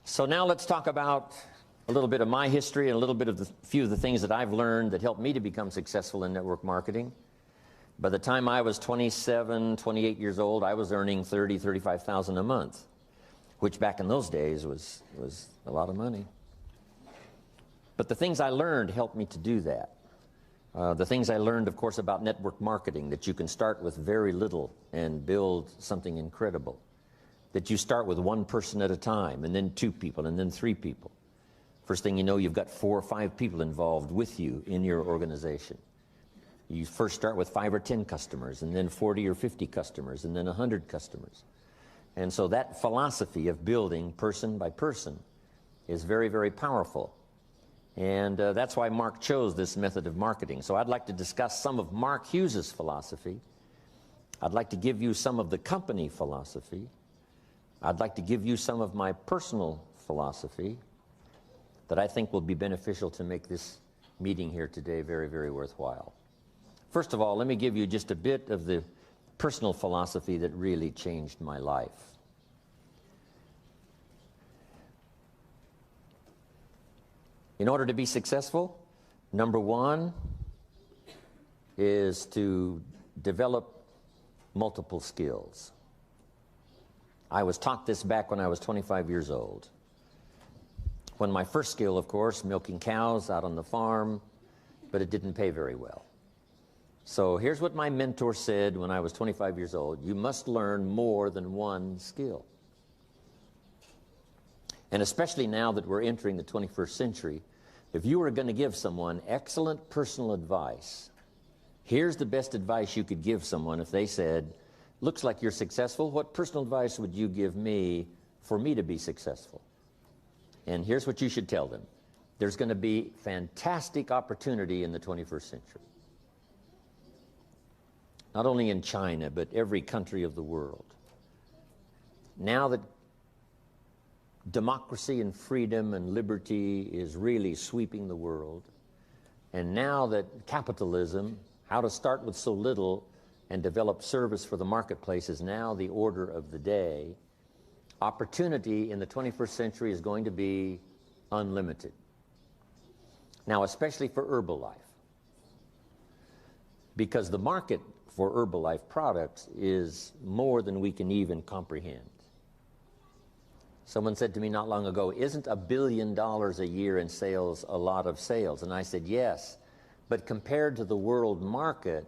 So now let's talk about a little bit of my history and a little bit of the few of the things that I've learned that helped me to become successful in network marketing. By the time I was 27, 28 years old, I was earning $30,000, $35,000 a month, which back in those days was a lot of money. But the things I learned helped me to do that. The things I learned, of course, about network marketing, that you can start with very little and build something incredible. That you start with one person at a time, and then 2 people, and then 3 people. First thing you know, you've got 4 or 5 people involved with you in your organization. You first start with 5 or 10 customers, and then 40 or 50 customers, and then 100 customers. And so that philosophy of building person by person is very, very powerful. And that's why Mark chose this method of marketing. So I'd like to discuss some of Mark Hughes's philosophy. I'd like to give you some of the company philosophy. I'd like to give you some of my personal philosophy that I think will be beneficial to make this meeting here today very, very worthwhile. First of all, let me give you just a bit of the personal philosophy that really changed my life. In order to be successful, number 1 is to develop multiple skills. I was taught this back when I was 25 years old. When my first skill, of course, milking cows out on the farm, but it didn't pay very well. So here's what my mentor said when I was 25 years old: you must learn more than one skill. And especially now that we're entering the 21st century, if you were going to give someone excellent personal advice, here's the best advice you could give someone if they said, looks like you're successful, what personal advice would you give me for me to be successful? And here's what you should tell them: there's going to be fantastic opportunity in the 21st century. Not only in China, but every country of the world. Now that democracy and freedom and liberty is really sweeping the world, and now that capitalism, how to start with so little and develop service for the marketplace, is now the order of the day, opportunity in the 21st century is going to be unlimited. Now, especially for Herbalife, because the market for Herbalife products is more than we can even comprehend. Someone said to me not long ago, isn't $1 billion a year in sales a lot of sales? And I said, yes, but compared to the world market,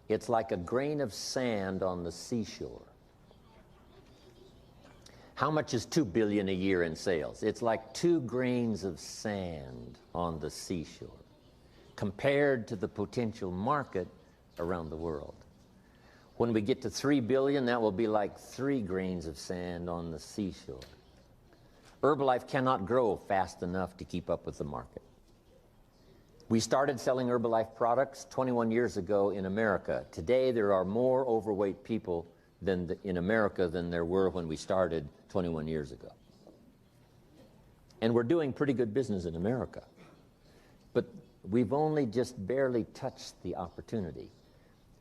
it's like a grain of sand on the seashore. How much is $2 billion a year in sales? It's like 2 grains of sand on the seashore compared to the potential market around the world. When we get to 3 billion, that will be like 3 grains of sand on the seashore. Herbalife cannot grow fast enough to keep up with the market. We started selling Herbalife products 21 years ago in America. Today, there are more overweight people in America than there were when we started 21 years ago. And we're doing pretty good business in America. But we've only just barely touched the opportunity.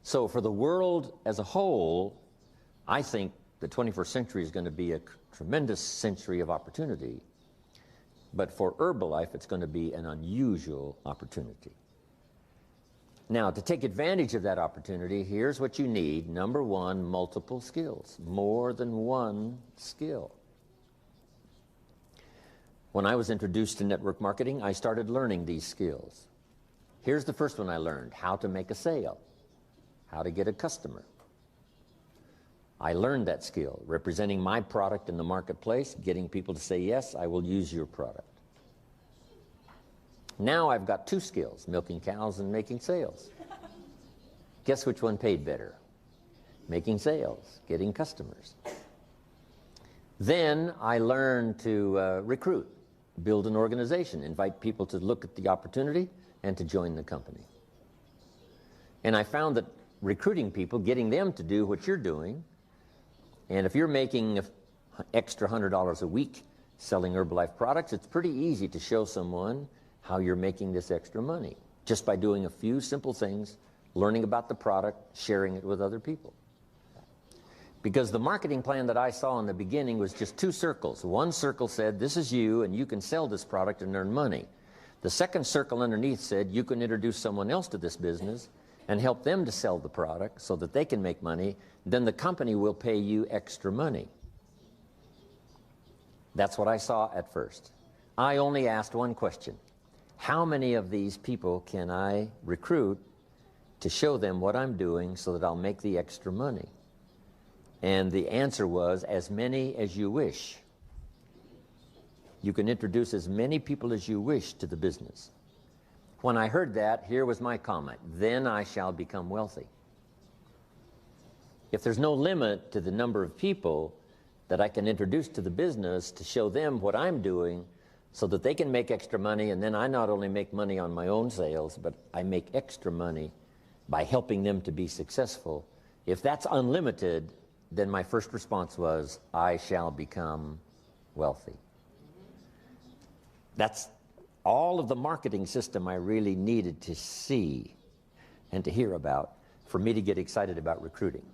So for the world as a whole, I think the 21st century is going to be a tremendous century of opportunity. But for Herbalife, it's going to be an unusual opportunity. Now, to take advantage of that opportunity, here's what you need. Number 1, multiple skills. More than one skill. When I was introduced to network marketing, I started learning these skills. Here's the first one I learned: how to make a sale, how to get a customer. I learned that skill, representing my product in the marketplace, getting people to say, yes, I will use your product. Now I've got 2 skills, milking cows and making sales. Guess which one paid better? Making sales, getting customers. Then I learned to recruit, build an organization, invite people to look at the opportunity and to join the company. And I found that recruiting people, getting them to do what you're doing, and if you're making an extra $100 a week selling Herbalife products, it's pretty easy to show someone how you're making this extra money, just by doing a few simple things, learning about the product, sharing it with other people. Because the marketing plan that I saw in the beginning was just two circles. One circle said, this is you, and you can sell this product and earn money. The second circle underneath said, you can introduce someone else to this business and help them to sell the product so that they can make money. Then the company will pay you extra money. That's what I saw at first. I only asked one question. How many of these people can I recruit to show them what I'm doing so that I'll make the extra money? And the answer was, as many as you wish. You can introduce as many people as you wish to the business. When I heard that, here was my comment: then I shall become wealthy. If there's no limit to the number of people that I can introduce to the business to show them what I'm doing so that they can make extra money, and then I not only make money on my own sales, but I make extra money by helping them to be successful. If that's unlimited, then my first response was, I shall become wealthy. That's all of the marketing system I really needed to see and to hear about for me to get excited about recruiting.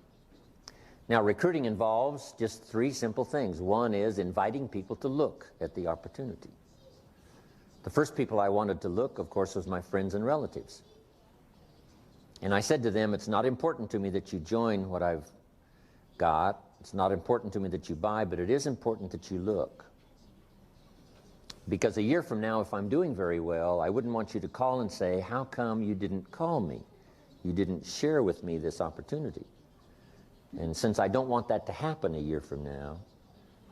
Now, recruiting involves just three simple things. One is inviting people to look at the opportunity. The first people I wanted to look, of course, was my friends and relatives. And I said to them, it's not important to me that you join what I've got. It's not important to me that you buy, but it is important that you look. Because a year from now, if I'm doing very well, I wouldn't want you to call and say, how come you didn't call me? You didn't share with me this opportunity. And since I don't want that to happen a year from now,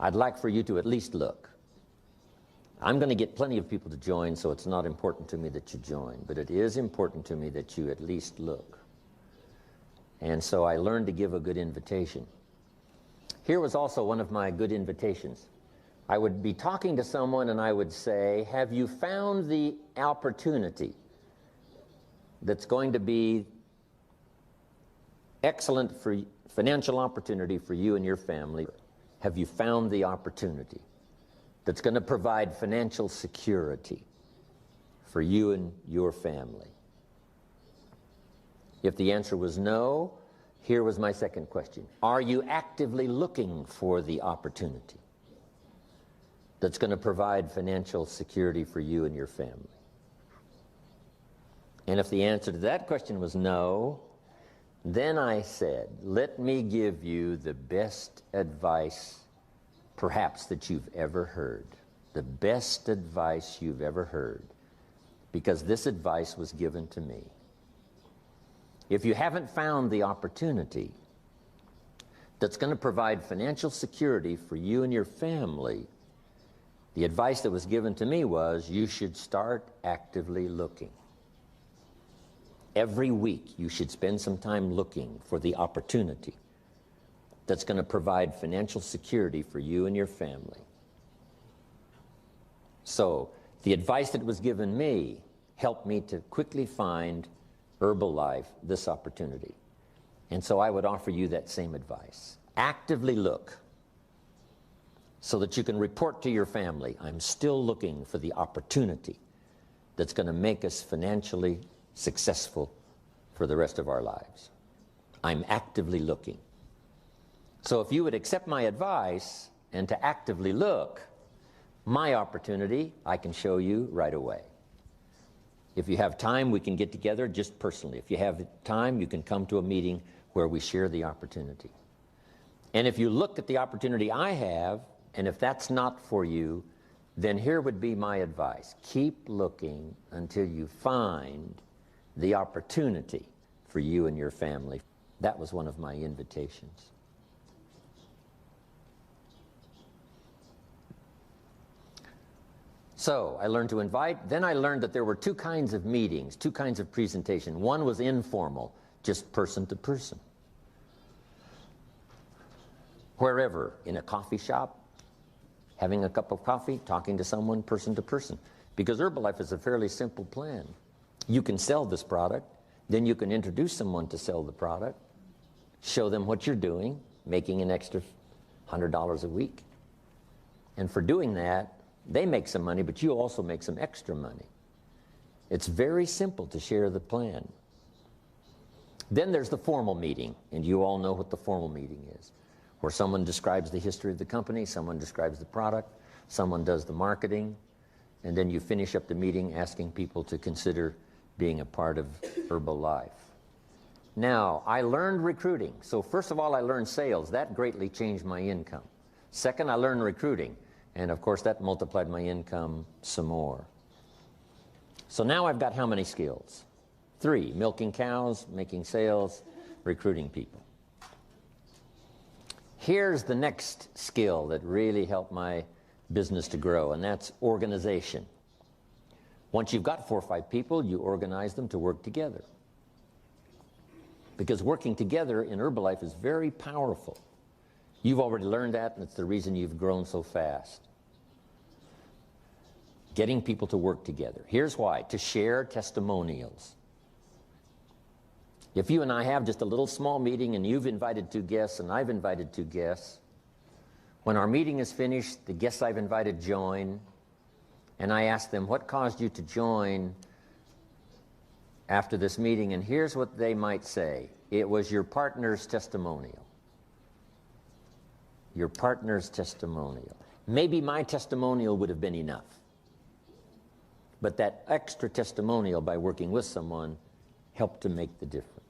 I'd like for you to at least look. I'm going to get plenty of people to join, so it's not important to me that you join, but it is important to me that you at least look. And so I learned to give a good invitation. Here was also one of my good invitations. I would be talking to someone and I would say, have you found the opportunity that's going to be excellent for financial opportunity for you and your family? Have you found the opportunity that's going to provide financial security for you and your family? If the answer was no, here was my second question. Are you actively looking for the opportunity that's going to provide financial security for you and your family? And if the answer to that question was no, then I said, let me give you the best advice perhaps that you've ever heard. The best advice you've ever heard. Because this advice was given to me. If you haven't found the opportunity that's going to provide financial security for you and your family, the advice that was given to me was, you should start actively looking. Every week you should spend some time looking for the opportunity that's going to provide financial security for you and your family. So the advice that was given me helped me to quickly find Herbalife this opportunity. And so I would offer you that same advice. Actively look so that you can report to your family, I'm still looking for the opportunity that's going to make us financially successful for the rest of our lives. I'm actively looking. So if you would accept my advice and to actively look, my opportunity I can show you right away. If you have time, we can get together just personally. If you have time, you can come to a meeting where we share the opportunity. And if you look at the opportunity I have, and if that's not for you, then here would be my advice. Keep looking until you find the opportunity for you and your family. That was one of my invitations. So I learned to invite. Then I learned that there were two kinds of meetings, two kinds of presentation. One was informal, just person to person. Wherever, in a coffee shop, having a cup of coffee, talking to someone person to person. Because Herbalife is a fairly simple plan. You can sell this product, then you can introduce someone to sell the product, show them what you're doing, making an extra $100 a week. And for doing that, they make some money, but you also make some extra money. It's very simple to share the plan. Then there's the formal meeting, and you all know what the formal meeting is, where someone describes the history of the company, someone describes the product, someone does the marketing, and then you finish up the meeting asking people to consider being a part of Herbalife. Now, I learned recruiting. So first of all, I learned sales. That greatly changed my income. Second, I learned recruiting. And of course, that multiplied my income some more. So now I've got how many skills? 3, milking cows, making sales, recruiting people. Here's the next skill that really helped my business to grow, and that's organization. Once you've got 4 or 5 people, you organize them to work together. Because working together in Herbalife is very powerful. You've already learned that, and it's the reason you've grown so fast. Getting people to work together. Here's why: to share testimonials. If you and I have just a little small meeting and you've invited 2 guests and I've invited 2 guests, when our meeting is finished, the guests I've invited join, and I ask them, what caused you to join after this meeting? And here's what they might say: it was your partner's testimonial. Your partner's testimonial. Maybe my testimonial would have been enough. But that extra testimonial by working with someone helped to make the difference.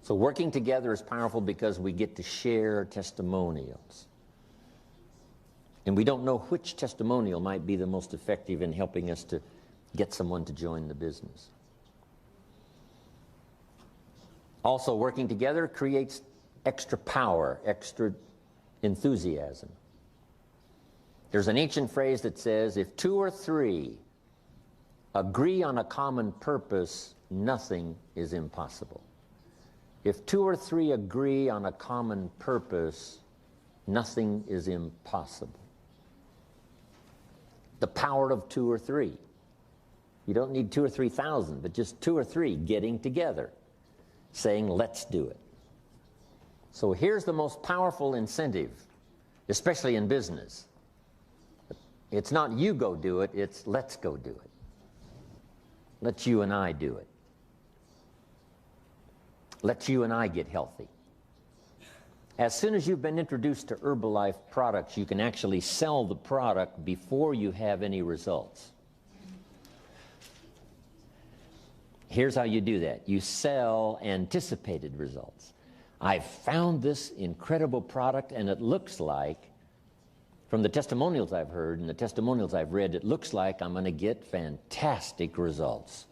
So working together is powerful because we get to share testimonials. And we don't know which testimonial might be the most effective in helping us to get someone to join the business. Also, working together creates extra power, extra enthusiasm. There's an ancient phrase that says, if 2 or 3 agree on a common purpose, nothing is impossible. If 2 or 3 agree on a common purpose, nothing is impossible. The power of 2 or 3. You don't need 2 or 3,000, but just 2 or 3 getting together, saying, let's do it. So here's the most powerful incentive, especially in business. It's not you go do it, it's let's go do it. Let's you and I do it. Let's you and I get healthy. As soon as you've been introduced to Herbalife products, you can actually sell the product before you have any results. Here's how you do that. You sell anticipated results. I've found this incredible product, and it looks like, from the testimonials I've heard and the testimonials I've read, it looks like I'm going to get fantastic results.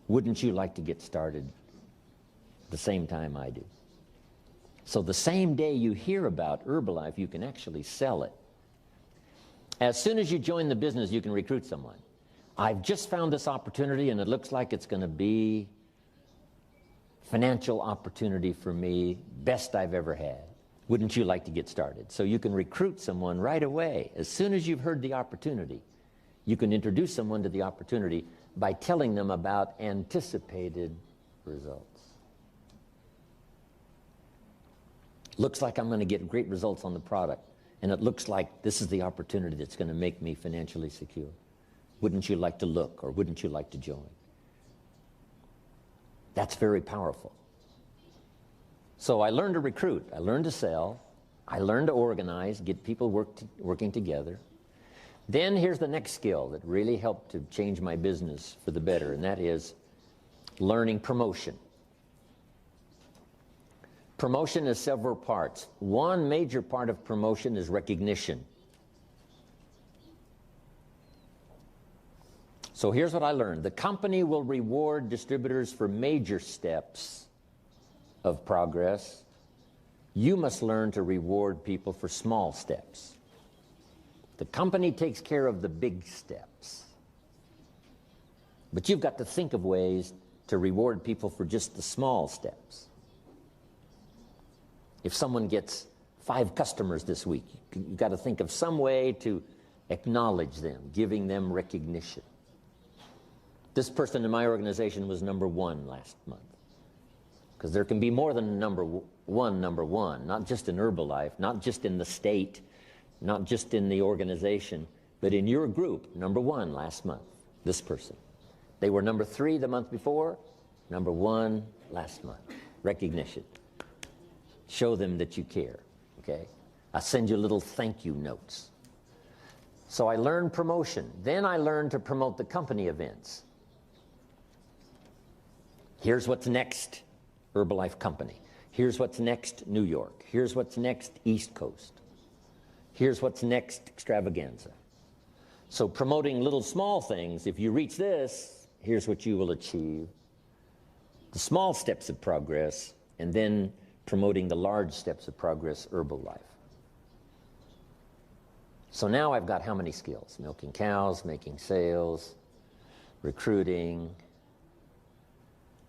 Wouldn't you like to get started the same time I do? So the same day you hear about Herbalife, you can actually sell it. As soon as you join the business, you can recruit someone. I've just found this opportunity, and it looks like it's going to be financial opportunity for me, best I've ever had. Wouldn't you like to get started? So you can recruit someone right away. As soon as you've heard the opportunity, you can introduce someone to the opportunity by telling them about anticipated results. Looks like I'm going to get great results on the product, and it looks like this is the opportunity that's going to make me financially secure. Wouldn't you like to look, or wouldn't you like to join? That's very powerful. So I learned to recruit, I learned to sell, I learned to organize, get people working together. Then here's the next skill that really helped to change my business for the better, and that is learning promotion. Promotion is several parts. One major part of promotion is recognition. So here's what I learned. The company will reward distributors for major steps of progress. You must learn to reward people for small steps. The company takes care of the big steps. But you've got to think of ways to reward people for just the small steps. If someone gets 5 customers this week, you've got to think of some way to acknowledge them, giving them recognition. This person in my organization was number 1 last month. Because there can be more than number one, not just in Herbalife, not just in the state, not just in the organization, but in your group, number 1 last month, this person. They were number 3 the month before, number 1 last month. Recognition. Show them that you care, okay? I send you little thank you notes. So I learned promotion. Then I learned to promote the company events. Here's what's next, Herbalife Company. Here's what's next, New York. Here's what's next, East Coast. Here's what's next, extravaganza. So promoting little small things, if you reach this, here's what you will achieve. The small steps of progress, and then promoting the large steps of progress, Herbalife. So now I've got how many skills? Milking cows, making sales, recruiting,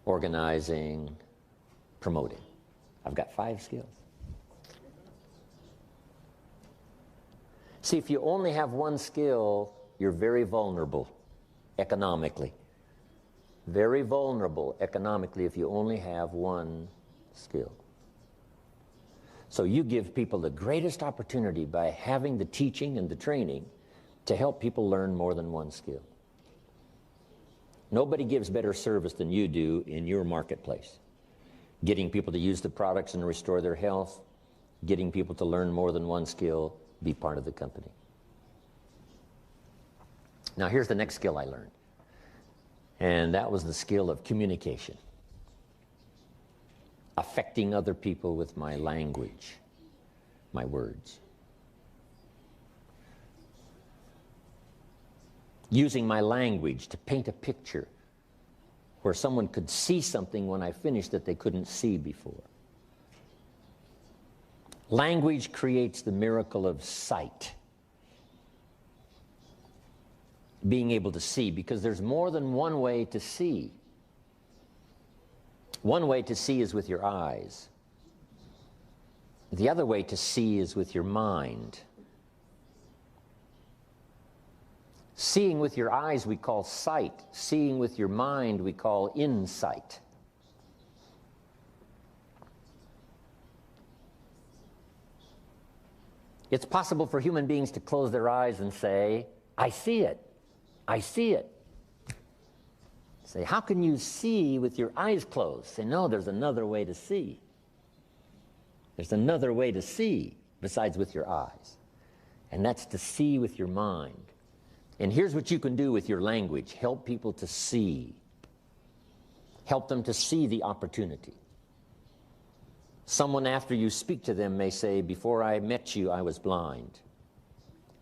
organizing, promoting. I've got 5 skills. See, if you only have one skill, you're very vulnerable economically. Very vulnerable economically if you only have one skill. So you give people the greatest opportunity by having the teaching and the training to help people learn more than one skill. Nobody gives better service than you do in your marketplace. Getting people to use the products and restore their health, getting people to learn more than one skill, be part of the company. Now here's the next skill I learned. And that was the skill of communication. Affecting other people with my language, my words. Using my language to paint a picture where someone could see something when I finished that they couldn't see before. Language creates the miracle of sight. Being able to see, because there's more than one way to see. One way to see is with your eyes. The other way to see is with your mind. Seeing with your eyes we call sight. Seeing with your mind we call insight. It's possible for human beings to close their eyes and say, I see it. I see it. Say, how can you see with your eyes closed? Say, no, there's another way to see. There's another way to see besides with your eyes. And that's to see with your mind. And here's what you can do with your language. Help people to see. Help them to see the opportunity. Someone after you speak to them may say, before I met you, I was blind.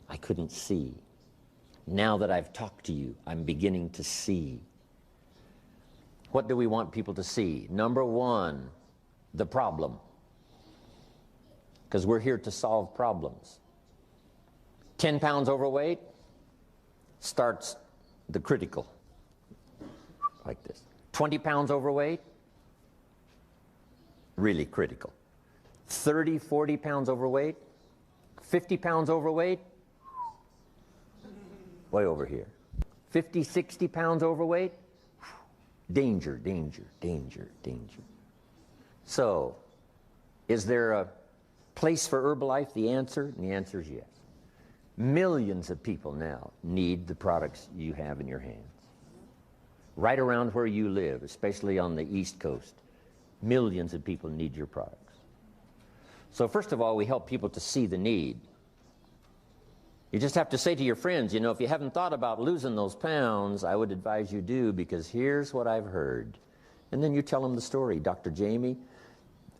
I couldn't see. Now that I've talked to you, I'm beginning to see. What do we want people to see? Number one, the problem. Because we're here to solve problems. 10 pounds overweight starts the critical, like this. 20 pounds overweight, really critical. 30, 40 pounds overweight, 50 pounds overweight, way over here. 50, 60 pounds overweight, danger, danger, danger, danger. So, is there a place for Herbalife? The answer is yes. Millions of people now need the products you have in your hands. Right around where you live, especially on the East Coast, millions of people need your products. So first of all, we help people to see the need. You just have to say to your friends, you know, if you haven't thought about losing those pounds, I would advise you do, because here's what I've heard. And then you tell them the story. Dr. Jamie,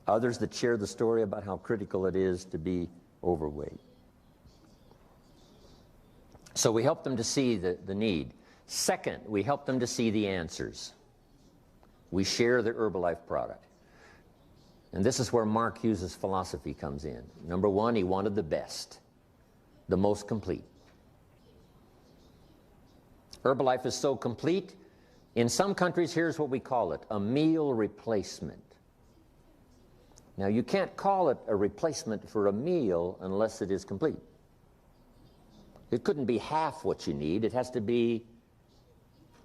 others that share the story about how critical it is to be overweight. So we help them to see the need. Second, we help them to see the answers. We share the Herbalife product. And this is where Mark Hughes' philosophy comes in. Number one, he wanted the best, the most complete. Herbalife is so complete, in some countries, here's what we call it, a meal replacement. Now, you can't call it a replacement for a meal unless it is complete. It couldn't be half what you need. It has to be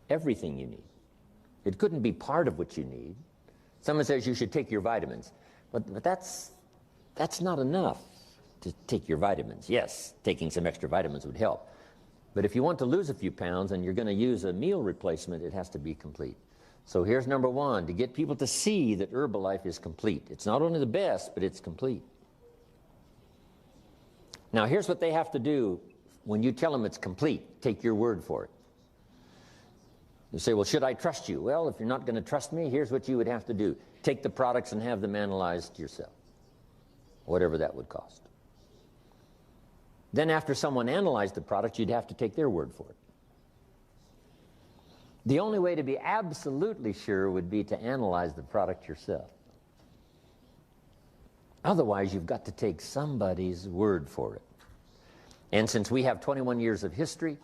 everything you need. It couldn't be part of what you need. Someone says you should take your vitamins, but that's not enough to take your vitamins. Yes, taking some extra vitamins would help. But if you want to lose a few pounds and you're going to use a meal replacement, it has to be complete. So here's number one, to get people to see that Herbalife is complete. It's not only the best, but it's complete. Now, here's what they have to do when you tell them it's complete. Take your word for it. You say, well, should I trust you? Well, if you're not going to trust me, here's what you would have to do. Take the products and have them analyzed yourself, whatever that would cost. Then after someone analyzed the product, you'd have to take their word for it. The only way to be absolutely sure would be to analyze the product yourself. Otherwise, you've got to take somebody's word for it. And since we have 21 years of history,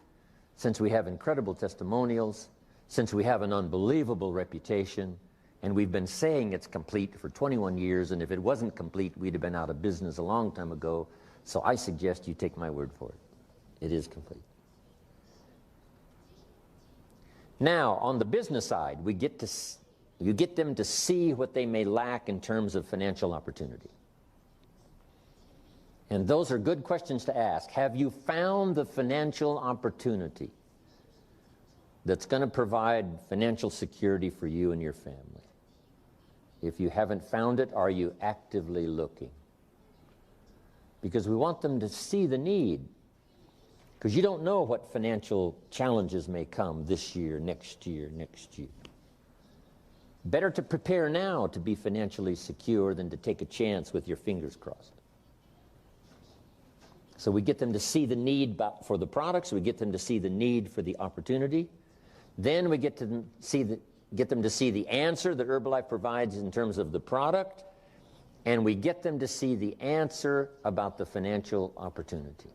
since we have incredible testimonials, since we have an unbelievable reputation, and we've been saying it's complete for 21 years, and if it wasn't complete, we'd have been out of business a long time ago, so I suggest you take my word for it. It is complete. Now, on the business side, you get them to see what they may lack in terms of financial opportunity. And those are good questions to ask. Have you found the financial opportunity that's going to provide financial security for you and your family? If you haven't found it, are you actively looking? Because we want them to see the need. Because you don't know what financial challenges may come this year, next year, next year. Better to prepare now to be financially secure than to take a chance with your fingers crossed. So we get them to see the need for the products, we get them to see the need for the opportunity. Then we get them to see the answer that Herbalife provides in terms of the product, and we get them to see the answer about the financial opportunity.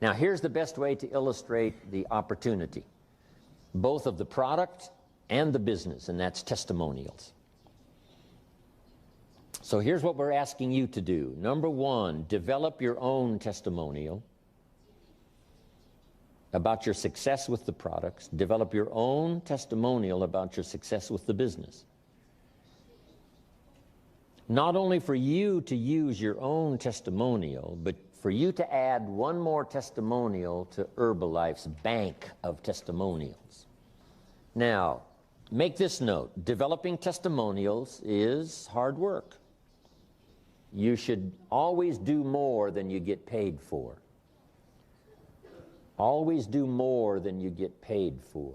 Now, here's the best way to illustrate the opportunity, both of the product and the business, and that's testimonials. So here's what we're asking you to do. Number one, develop your own testimonial about your success with the products. Develop your own testimonial about your success with the business. Not only for you to use your own testimonial, but for you to add one more testimonial to Herbalife's bank of testimonials. Now, make this note. Developing testimonials is hard work. You should always do more than you get paid for. Always do more than you get paid for.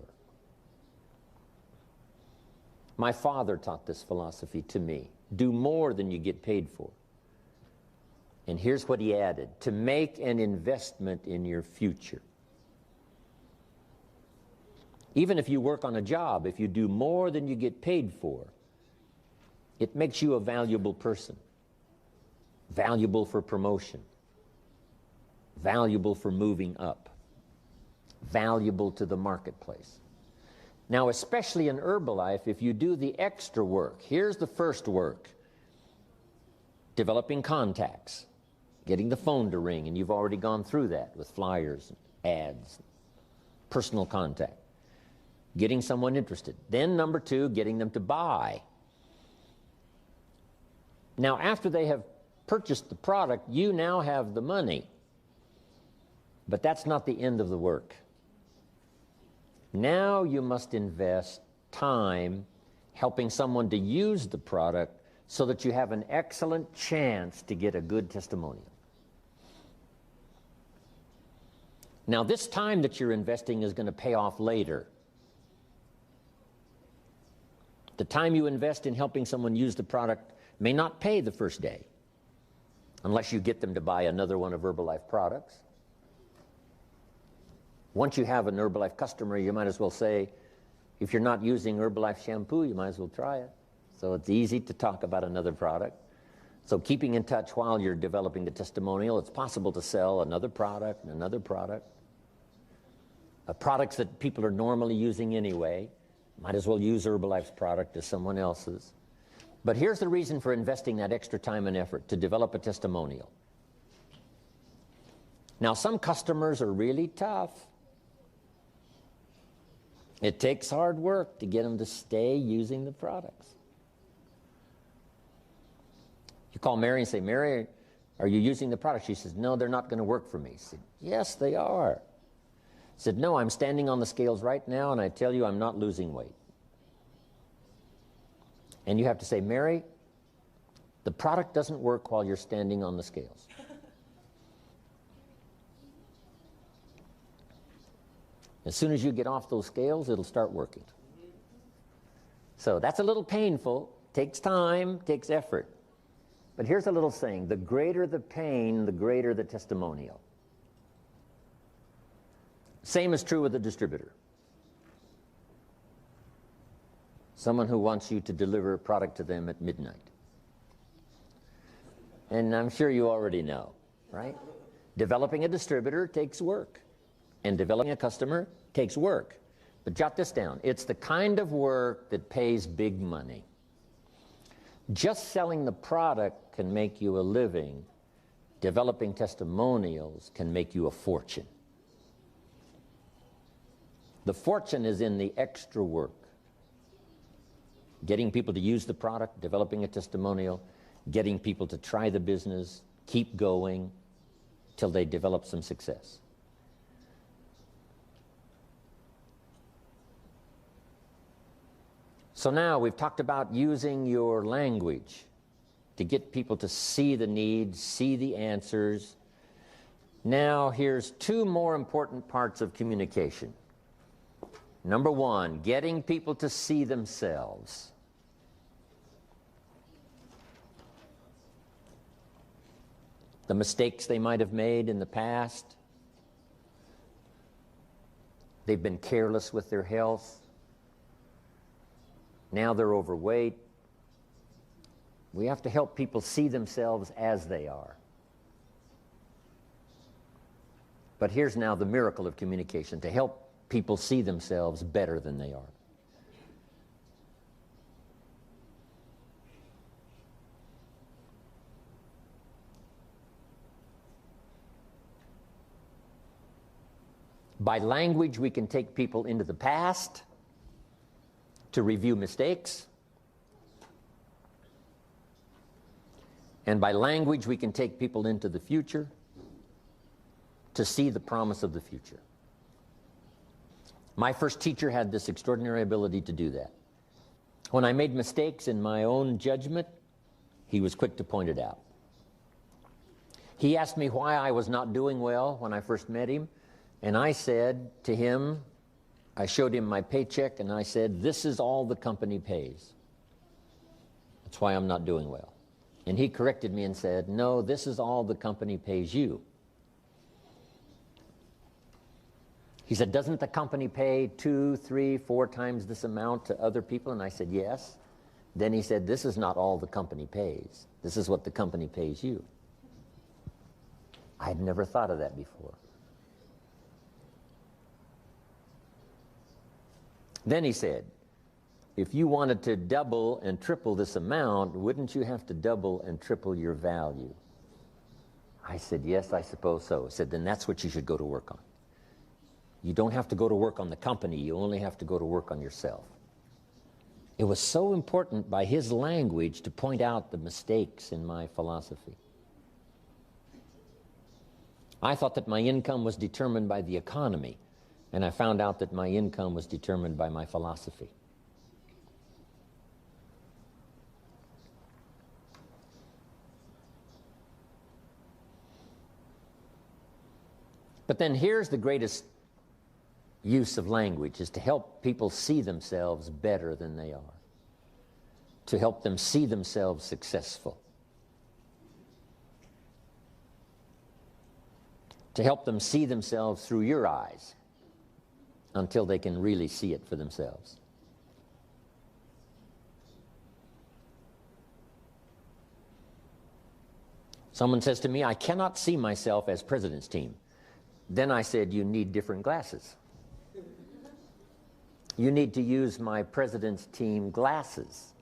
My father taught this philosophy to me. Do more than you get paid for. And here's what he added: to make an investment in your future. Even if you work on a job, if you do more than you get paid for, it makes you a valuable person. Valuable for promotion. Valuable for moving up. Valuable to the marketplace. Now, especially in Herbalife, if you do the extra work, here's the first work. Developing contacts. Getting the phone to ring, and you've already gone through that with flyers, ads, personal contact. Getting someone interested. Then number two, getting them to buy. Now, after they have purchased the product, you now have the money. But that's not the end of the work. Now you must invest time helping someone to use the product so that you have an excellent chance to get a good testimonial. Now, this time that you're investing is going to pay off later. The time you invest in helping someone use the product may not pay the first day, unless you get them to buy another one of Herbalife products. Once you have an Herbalife customer, you might as well say, if you're not using Herbalife shampoo, you might as well try it. So it's easy to talk about another product. So keeping in touch while you're developing the testimonial, it's possible to sell another product and another product. Products that people are normally using anyway. Might as well use Herbalife's product as someone else's. But here's the reason for investing that extra time and effort, to develop a testimonial. Now, some customers are really tough. It takes hard work to get them to stay using the products. You call Mary and say, Mary, are you using the product? She says, no, they're not going to work for me. He said, yes, they are. He said, no, I'm standing on the scales right now, and I tell you I'm not losing weight. And you have to say, Mary, the product doesn't work while you're standing on the scales. As soon as you get off those scales, it'll start working. So that's a little painful, takes time, takes effort. But here's a little saying: the greater the pain, the greater the testimonial. Same is true with a distributor. Someone who wants you to deliver a product to them at midnight. And I'm sure you already know, right? Developing a distributor takes work, and developing a customer takes work. But jot this down: it's the kind of work that pays big money. Just selling the product can make you a living. Developing testimonials can make you a fortune. The fortune is in the extra work. Getting people to use the product, developing a testimonial, getting people to try the business, keep going till they develop some success. So now we've talked about using your language to get people to see the needs, see the answers. Now here's two more important parts of communication. Number one, getting people to see themselves. The mistakes they might have made in the past. They've been careless with their health. Now they're overweight. We have to help people see themselves as they are. But here's now the miracle of communication: to help people see themselves better than they are. By language, we can take people into the past to review mistakes. And by language, we can take people into the future to see the promise of the future. My first teacher had this extraordinary ability to do that. When I made mistakes in my own judgment, he was quick to point it out. He asked me why I was not doing well when I first met him, and I said to him, I showed him my paycheck, and I said, "This is all the company pays. That's why I'm not doing well." And he corrected me and said, "No, this is all the company pays you." He said, "Doesn't the company pay 2, 3, 4 times this amount to other people?" And I said, "Yes." Then he said, "This is not all the company pays. This is what the company pays you." I had never thought of that before. Then he said, "If you wanted to double and triple this amount, wouldn't you have to double and triple your value?" I said, "Yes, I suppose so." He said, "Then that's what you should go to work on. You don't have to go to work on the company, you only have to go to work on yourself." It was so important by his language to point out the mistakes in my philosophy. I thought that my income was determined by the economy, and I found out that my income was determined by my philosophy. But then here's the greatest use of language, is to help people see themselves better than they are, to help them see themselves successful, to help them see themselves through your eyes until they can really see it for themselves. Someone says to me, "I cannot see myself as president's team." Then I said, "You need different glasses. You need to use my president's team glasses.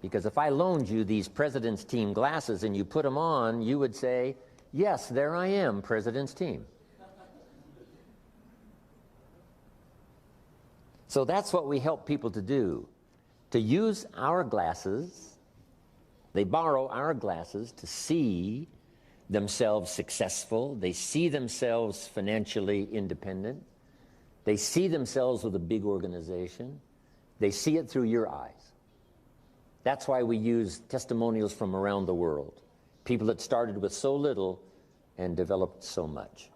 Because if I loaned you these president's team glasses and you put them on, you would say, 'Yes, there I am, president's team.'" So that's what we help people to do, to use our glasses. They borrow our glasses to see themselves successful. They see themselves financially independent. They see themselves with a big organization. They see it through your eyes. That's why we use testimonials from around the world. People that started with so little and developed so much.